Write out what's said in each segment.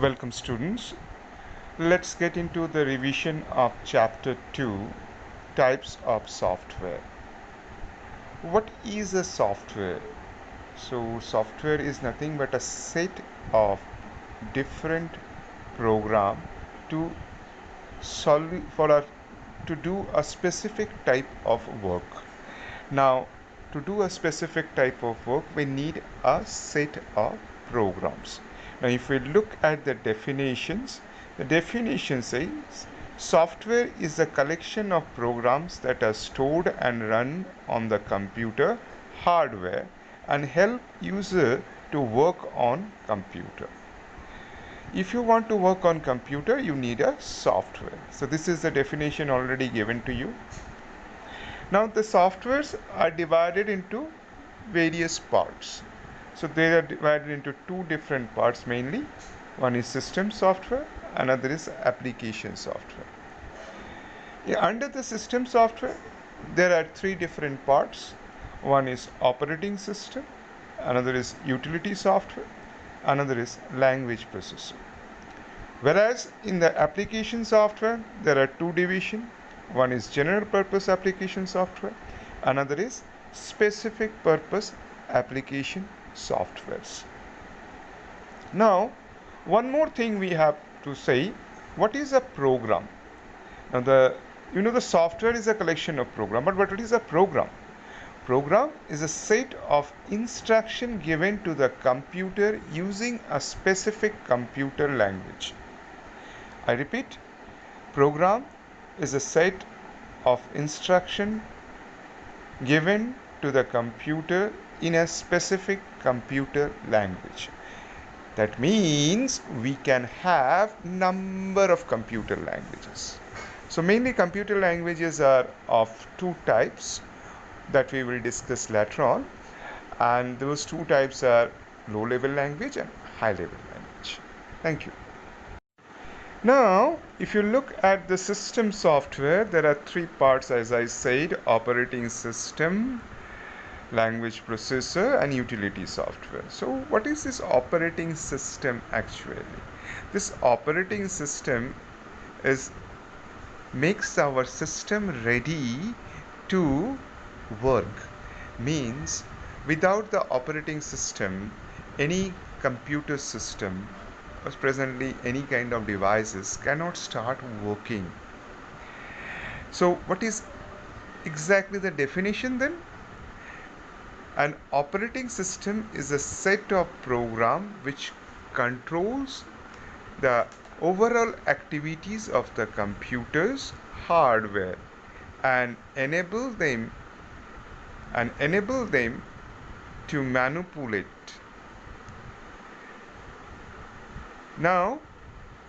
Welcome students. Let's get into the revision of chapter 2, types of software. What is a software? So software is nothing but a set of different program to solve to do a specific type of work. Now, to do a specific type of work, we need a set of programs. Now, if we look at the definitions, the definition says software is a collection of programs that are stored and run on the computer hardware and help user to work on computer. If you want to work on computer, you need a software. So this is the definition already given to you. Now the softwares are divided into various parts. So they are divided into two different parts mainly. One is system software, another is application software. Under the system software, there are three different parts. One is operating system, another is utility software, another is language processor. Whereas in the application software, there are two divisions. One is general purpose application software, another is specific purpose application softwares. Now, one more thing we have to say, what is a program? Now the software is a collection of program, but what is a program? Program is a set of instruction given to the computer using a specific computer language. I repeat, program is a set of instruction given to the computer in a specific computer language. That means we can have number of computer languages. So mainly computer languages are of two types that we will discuss later on, and those two types are low level language and high level language. Thank you. Now, if you look at the system software, there are three parts, as I said: operating system, language processor, and utility software. So, what is this operating system actually? This operating system is makes our system ready to work. Means, without the operating system, any computer system or presently any kind of devices cannot start working. So what is exactly the definition then? An operating system is a set of program which controls the overall activities of the computer's hardware and enable them to manipulate. Now,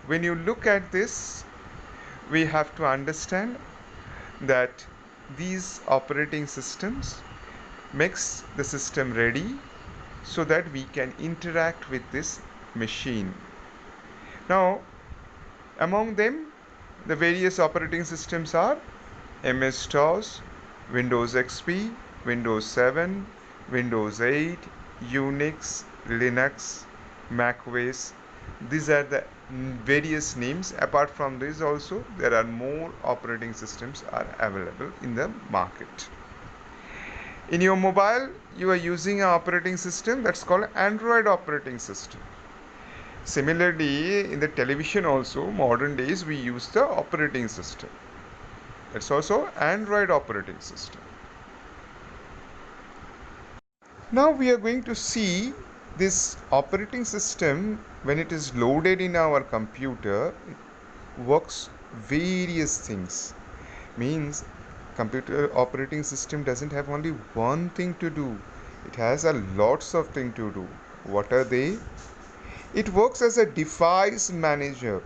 when you look at this, we have to understand that these operating systems makes the system ready so that we can interact with this machine. Now, among them, the various operating systems are MS-DOS, Windows XP, Windows 7, Windows 8, Unix, Linux, macOS. These are the various names. Apart from this also, there are more operating systems are available in the market. In your mobile, you are using an operating system that's called Android operating system. Similarly, in the television also, modern days, we use the operating system. It's also Android operating system. Now we are going to see this operating system when it is loaded in our computer. It works various things. Means computer operating system doesn't have only one thing to do. It has a lots of things to do. What are they? It works as a device manager.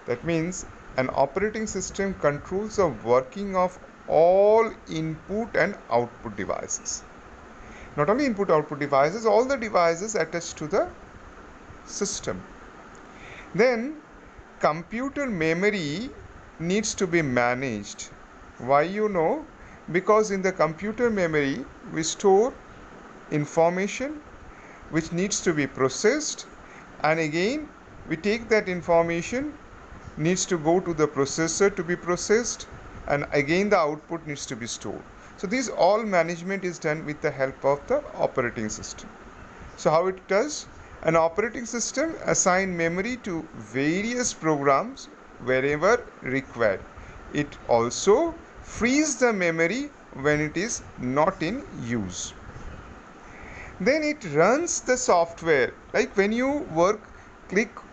That means an operating system controls the working of all input and output devices. Not only input output devices, all the devices attached to the system. Then computer memory needs to be managed. Why you know? Because in the computer memory we store information which needs to be processed and again we take that information, needs to go to the processor to be processed, and again the output needs to be stored. So these all management is done with the help of the operating system. So how it does? An operating system assign memory to various programs wherever required. It also frees the memory when it is not in use. Then it runs the software. Like when you work,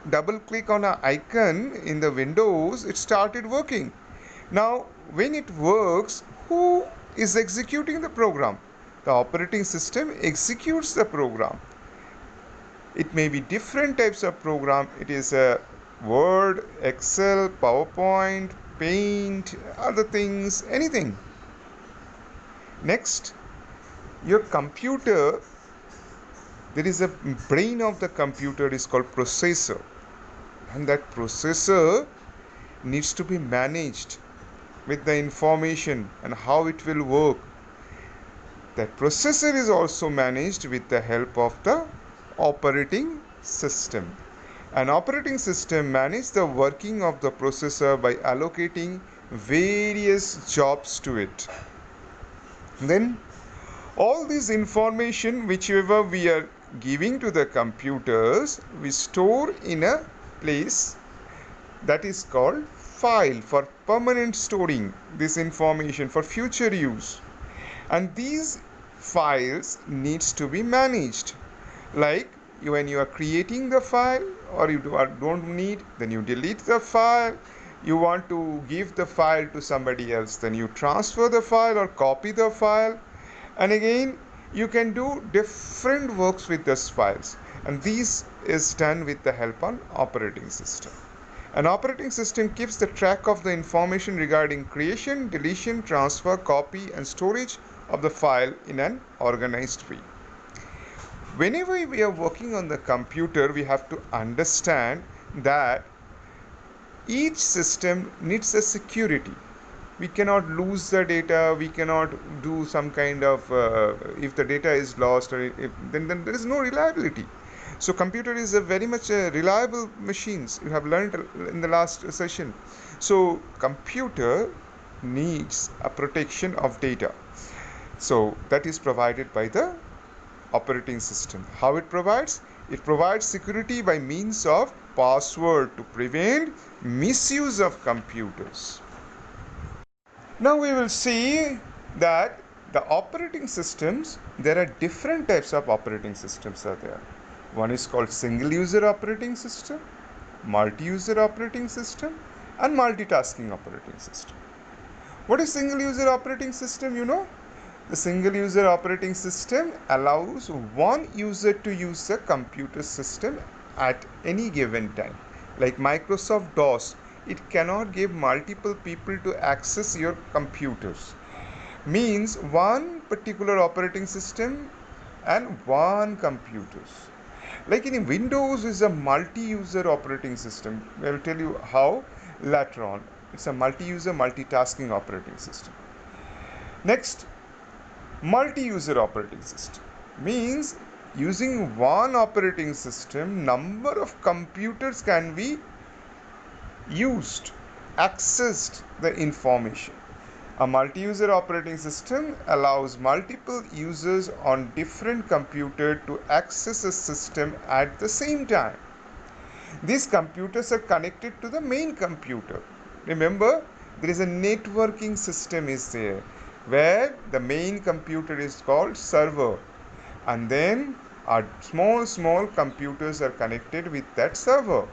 double click on an icon in the Windows, it started working. Now when it works, who is executing the program? The operating system executes the program. It may be different types of program. It is a Word, Excel, PowerPoint, Paint, other things, anything. Next, your computer, there is a brain of the computer is called processor, and that processor needs to be managed with the information and how it will work. That processor is also managed with the help of the operating system. An operating system manages the working of the processor by allocating various jobs to it. Then all this information whichever we are giving to the computers, we store in a place that is called file for permanent storing this information for future use. And these files needs to be managed. Like when you are creating the file or you don't need, then you delete the file. You want to give the file to somebody else, then you transfer the file or copy the file. And again, you can do different works with these files, and these is done with the help of operating system. An operating system keeps the track of the information regarding creation, deletion, transfer, copy, and storage of the file in an organized way. Whenever we are working on the computer, we have to understand that each system needs a security. We cannot lose the data, we cannot do some kind of if the data is lost, or then there is no reliability. So computer is a very much reliable machines, you have learned in the last session. So computer needs a protection of data, so that is provided by the operating system. How it provides? It provides security by means of password to prevent misuse of computers. Now we will see that the operating systems, there are different types of operating systems are there. One is called single user operating system, multi-user operating system, and multitasking operating system. What is single user operating system? You know, the single user operating system allows one user to use the computer system at any given time. Like Microsoft DOS, it cannot give multiple people to access your computers. Means one particular operating system and one computers. Like in Windows is a multi-user operating system. I will tell you how later on. It's a multi-user multitasking operating system. Next, multi-user operating system means using one operating system, number of computers can be used, accessed the information. A multi-user operating system allows multiple users on different computer to access a system at the same time. These computers are connected to the main computer. Remember, there is a networking system is there where the main computer is called server, and then our small computers are connected with that server,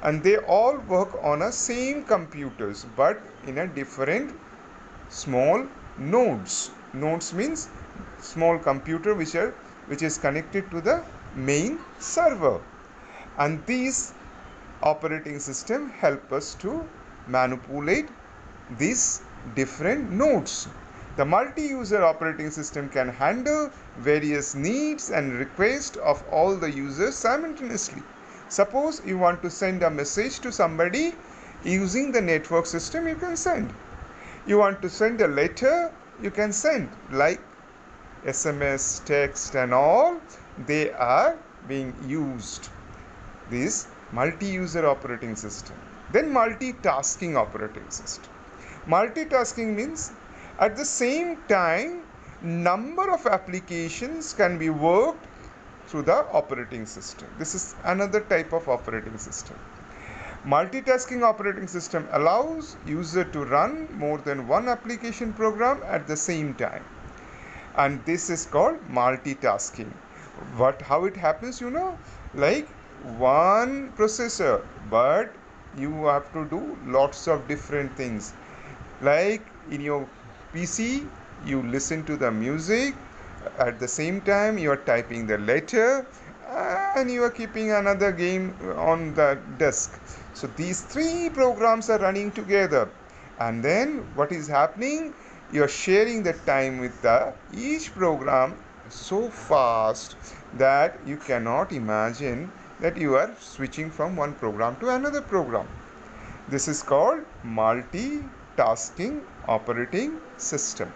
and they all work on a same computers but in a different small nodes. Nodes means small computer which is connected to the main server, and these operating system help us to manipulate these different nodes. The multi-user operating system can handle various needs and requests of all the users simultaneously. Suppose you want to send a message to somebody using the network system, you can send. You want to send a letter, you can send, like SMS, text and all, they are being used. These multi-user operating system. Then multitasking operating system. Multitasking means at the same time number of applications can be worked through the operating system. This is another type of operating system. Multitasking operating system allows user to run more than one application program at the same time, and this is called multitasking. What how it happens, like one processor, but you have to do lots of different things. Like in your PC, you listen to the music, at the same time you are typing the letter, and you are keeping another game on the desk. So these three programs are running together, and then what is happening, you are sharing the time with the each program so fast that you cannot imagine that you are switching from one program to another program. This is called multitasking operating system.